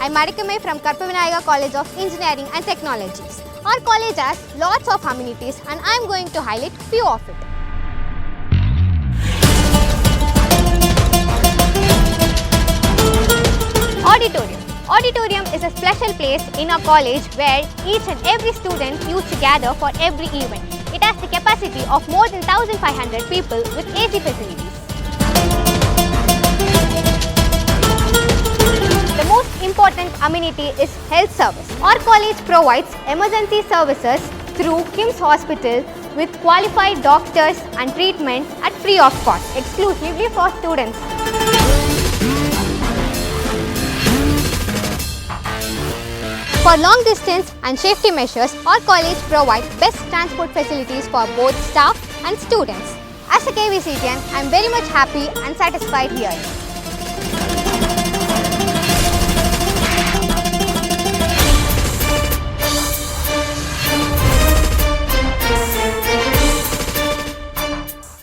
I'm Madikame from Karpaga Vinayaga College of Engineering and Technologies. Our college has lots of amenities and I'm going to highlight few of it. Auditorium. Auditorium is a special place in our college where each and every student used to gather for every event. It has the capacity of more than 1,500 people with AC facilities. The most important amenity is health service. Our college provides emergency services through KIMS Hospital with qualified doctors and treatment at free of cost, exclusively for students. For long distance and safety measures, our college provides best transport facilities for both staff and students. As a KVCET, I am very much happy and satisfied here.